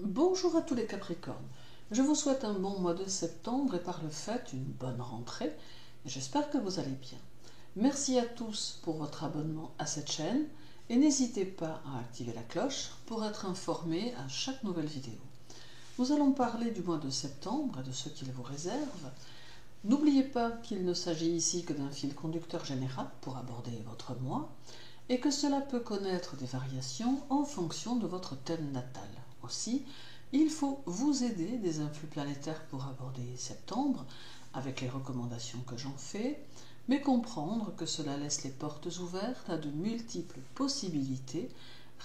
Bonjour à tous les Capricornes. Je vous souhaite un bon mois de septembre et par le fait une bonne rentrée. J'espère que vous allez bien. Merci à tous pour votre abonnement à cette chaîne et n'hésitez pas à activer la cloche pour être informé à chaque nouvelle vidéo. Nous allons parler du mois de septembre et de ce qu'il vous réserve. N'oubliez pas qu'il ne s'agit ici que d'un fil conducteur général pour aborder votre mois et que cela peut connaître des variations en fonction de votre thème natal. Aussi, il faut vous aider des influx planétaires pour aborder septembre avec les recommandations que j'en fais, mais comprendre que cela laisse les portes ouvertes à de multiples possibilités,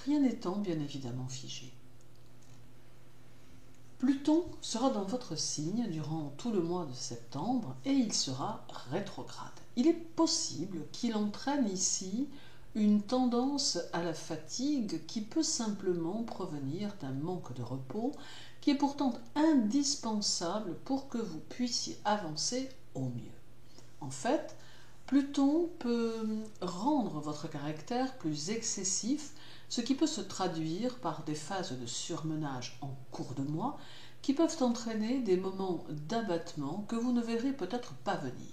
rien n'étant bien évidemment figé. Pluton sera dans votre signe durant tout le mois de septembre et il sera rétrograde. Il est possible qu'il entraîne ici une tendance à la fatigue qui peut simplement provenir d'un manque de repos qui est pourtant indispensable pour que vous puissiez avancer au mieux. En fait, Pluton peut rendre votre caractère plus excessif, ce qui peut se traduire par des phases de surmenage en cours de mois qui peuvent entraîner des moments d'abattement que vous ne verrez peut-être pas venir.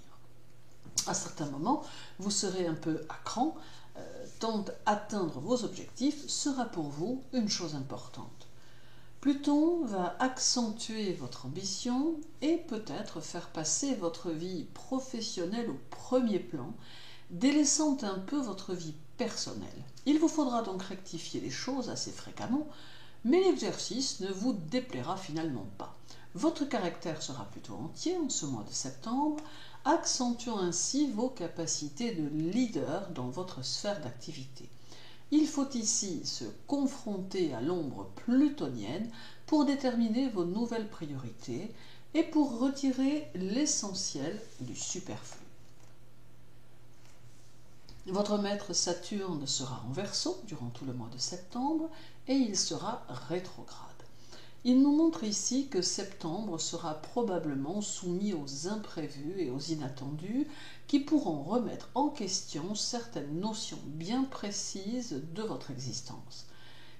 À certains moments, vous serez un peu à cran, tant atteindre vos objectifs sera pour vous une chose importante. Pluton va accentuer votre ambition et peut-être faire passer votre vie professionnelle au premier plan, délaissant un peu votre vie personnelle. Il vous faudra donc rectifier les choses assez fréquemment, mais l'exercice ne vous déplaira finalement pas. Votre caractère sera plutôt entier en ce mois de septembre, accentuant ainsi vos capacités de leader dans votre sphère d'activité. Il faut ici se confronter à l'ombre plutonienne pour déterminer vos nouvelles priorités et pour retirer l'essentiel du superflu. Votre maître Saturne sera en Verseau durant tout le mois de septembre et il sera rétrograde. Il nous montre ici que septembre sera probablement soumis aux imprévus et aux inattendus qui pourront remettre en question certaines notions bien précises de votre existence.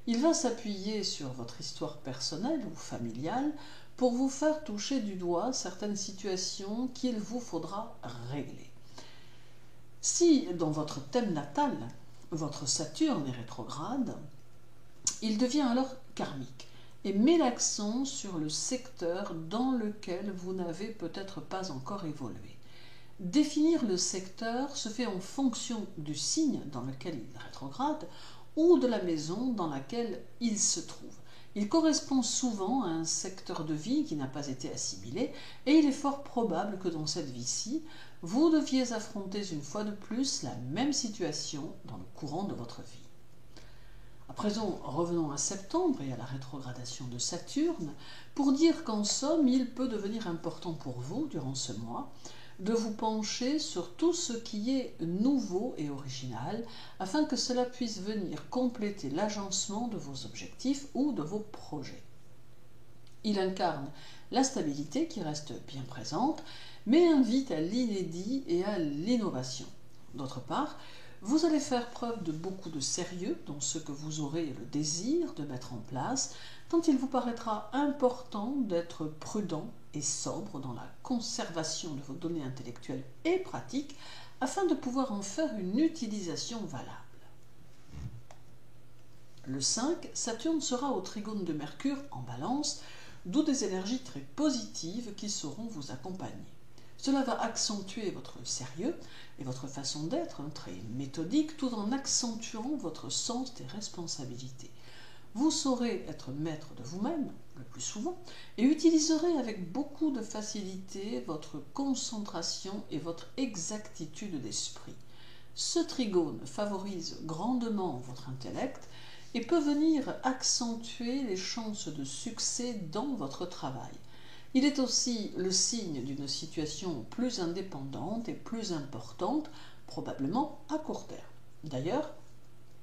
Il va s'appuyer sur votre histoire personnelle ou familiale pour vous faire toucher du doigt certaines situations qu'il vous faudra régler. Si dans votre thème natal, votre Saturne est rétrograde, il devient alors karmique et met l'accent sur le secteur dans lequel vous n'avez peut-être pas encore évolué. Définir le secteur se fait en fonction du signe dans lequel il rétrograde ou de la maison dans laquelle il se trouve. Il correspond souvent à un secteur de vie qui n'a pas été assimilé et il est fort probable que dans cette vie-ci, vous deviez affronter une fois de plus la même situation dans le courant de votre vie. À présent, revenons à septembre et à la rétrogradation de Saturne pour dire qu'en somme, il peut devenir important pour vous, durant ce mois, de vous pencher sur tout ce qui est nouveau et original afin que cela puisse venir compléter l'agencement de vos objectifs ou de vos projets. Il incarne la stabilité qui reste bien présente, mais invite à l'inédit et à l'innovation. D'autre part, vous allez faire preuve de beaucoup de sérieux dans ce que vous aurez le désir de mettre en place, tant il vous paraîtra important d'être prudent et sobre dans la conservation de vos données intellectuelles et pratiques afin de pouvoir en faire une utilisation valable. Le 5, Saturne sera au trigone de Mercure en Balance, d'où des énergies très positives qui sauront vous accompagner. Cela va accentuer votre sérieux et votre façon d'être, très méthodique, tout en accentuant votre sens des responsabilités. Vous saurez être maître de vous-même, le plus souvent, et utiliserez avec beaucoup de facilité votre concentration et votre exactitude d'esprit. Ce trigone favorise grandement votre intellect et peut venir accentuer les chances de succès dans votre travail. Il est aussi le signe d'une situation plus indépendante et plus importante, probablement à court terme. D'ailleurs,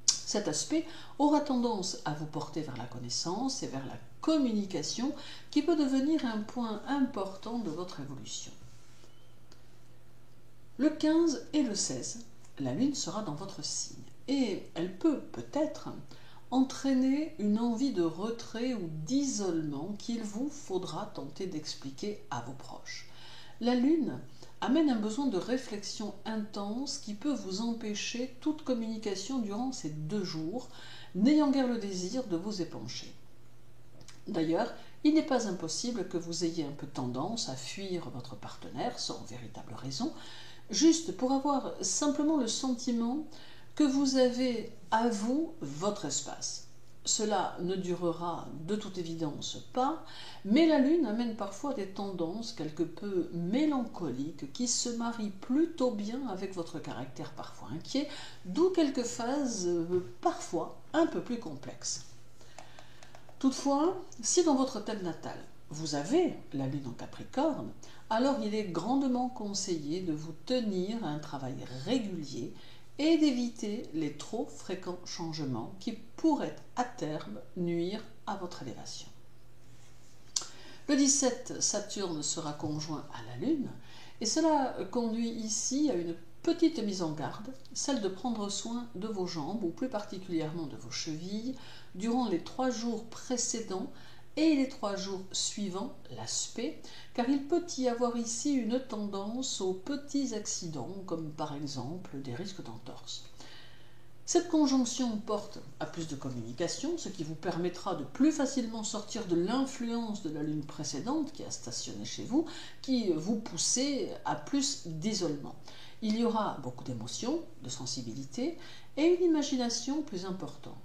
cet aspect aura tendance à vous porter vers la connaissance et vers la communication qui peut devenir un point important de votre évolution. Le 15 et le 16, la Lune sera dans votre signe et elle peut peut-être entraîner une envie de retrait ou d'isolement qu'il vous faudra tenter d'expliquer à vos proches. La Lune amène un besoin de réflexion intense qui peut vous empêcher toute communication durant ces 2 jours, n'ayant guère le désir de vous épancher. D'ailleurs, il n'est pas impossible que vous ayez un peu tendance à fuir votre partenaire sans véritable raison, juste pour avoir simplement le sentiment que vous avez à vous votre espace. Cela ne durera de toute évidence pas, mais la Lune amène parfois des tendances quelque peu mélancoliques qui se marient plutôt bien avec votre caractère parfois inquiet, d'où quelques phases parfois un peu plus complexes. Toutefois, si dans votre thème natal, vous avez la Lune en Capricorne, alors il est grandement conseillé de vous tenir à un travail régulier et d'éviter les trop fréquents changements qui pourraient à terme nuire à votre élévation. Le 17, Saturne sera conjoint à la Lune et cela conduit ici à une petite mise en garde, celle de prendre soin de vos jambes ou plus particulièrement de vos chevilles durant les 3 jours précédents et les 3 jours suivants l'aspect, car il peut y avoir ici une tendance aux petits accidents, comme par exemple des risques d'entorse. Cette conjonction porte à plus de communication, ce qui vous permettra de plus facilement sortir de l'influence de la Lune précédente qui a stationné chez vous, qui vous poussait à plus d'isolement. Il y aura beaucoup d'émotions, de sensibilité et une imagination plus importante.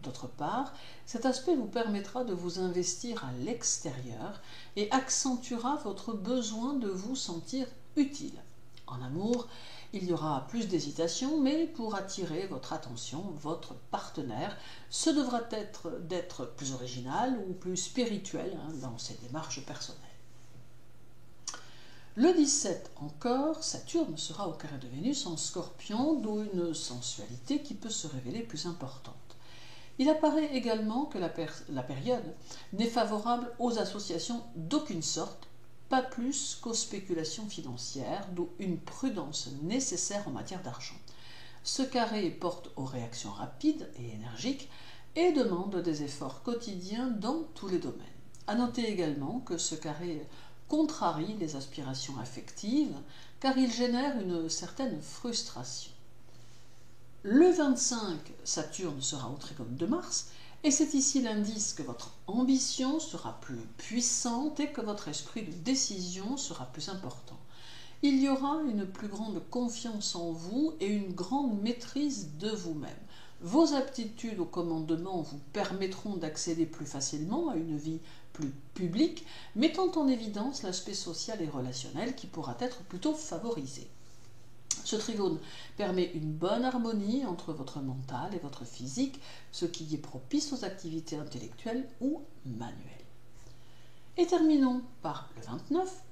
D'autre part, cet aspect vous permettra de vous investir à l'extérieur et accentuera votre besoin de vous sentir utile. En amour, il y aura plus d'hésitation, mais pour attirer votre attention, votre partenaire se devra d'être plus original ou plus spirituel dans ses démarches personnelles. Le 17 encore, Saturne sera au carré de Vénus en Scorpion, d'où une sensualité qui peut se révéler plus importante. Il apparaît également que la période n'est favorable aux associations d'aucune sorte, pas plus qu'aux spéculations financières, d'où une prudence nécessaire en matière d'argent. Ce carré porte aux réactions rapides et énergiques et demande des efforts quotidiens dans tous les domaines. À noter également que ce carré contrarie les aspirations affectives car il génère une certaine frustration. Le 25, Saturne sera au trigone de Mars et c'est ici l'indice que votre ambition sera plus puissante et que votre esprit de décision sera plus important. Il y aura une plus grande confiance en vous et une grande maîtrise de vous-même. Vos aptitudes au commandement vous permettront d'accéder plus facilement à une vie plus publique, mettant en évidence l'aspect social et relationnel qui pourra être plutôt favorisé. Ce trigone permet une bonne harmonie entre votre mental et votre physique, ce qui est propice aux activités intellectuelles ou manuelles. Et terminons par le 29,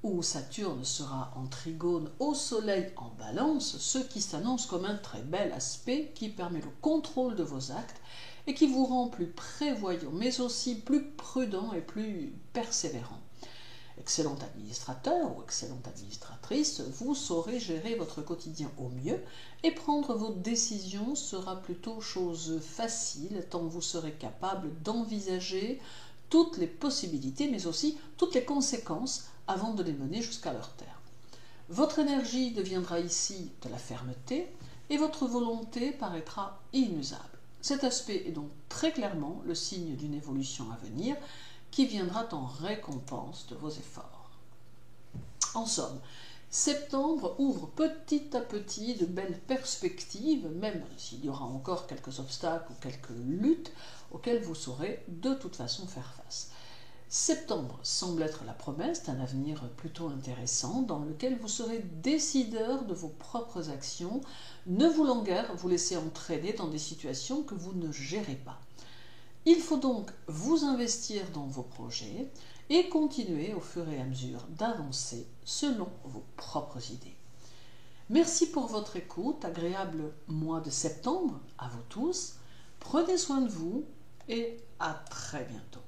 où Saturne sera en trigone au Soleil en Balance, ce qui s'annonce comme un très bel aspect qui permet le contrôle de vos actes et qui vous rend plus prévoyant, mais aussi plus prudent et plus persévérant. Excellent administrateur ou excellente administratrice, vous saurez gérer votre quotidien au mieux et prendre vos décisions sera plutôt chose facile tant vous serez capable d'envisager toutes les possibilités mais aussi toutes les conséquences avant de les mener jusqu'à leur terme. Votre énergie deviendra ici de la fermeté et votre volonté paraîtra inusable. Cet aspect est donc très clairement le signe d'une évolution à venir qui viendra en récompense de vos efforts. En somme, septembre ouvre petit à petit de belles perspectives, même s'il y aura encore quelques obstacles ou quelques luttes auxquelles vous saurez de toute façon faire face. Septembre semble être la promesse d'un avenir plutôt intéressant dans lequel vous serez décideur de vos propres actions, ne voulant guère vous laisser entraîner dans des situations que vous ne gérez pas. Il faut donc vous investir dans vos projets et continuer au fur et à mesure d'avancer selon vos propres idées. Merci pour votre écoute, agréable mois de septembre à vous tous. Prenez soin de vous et à très bientôt.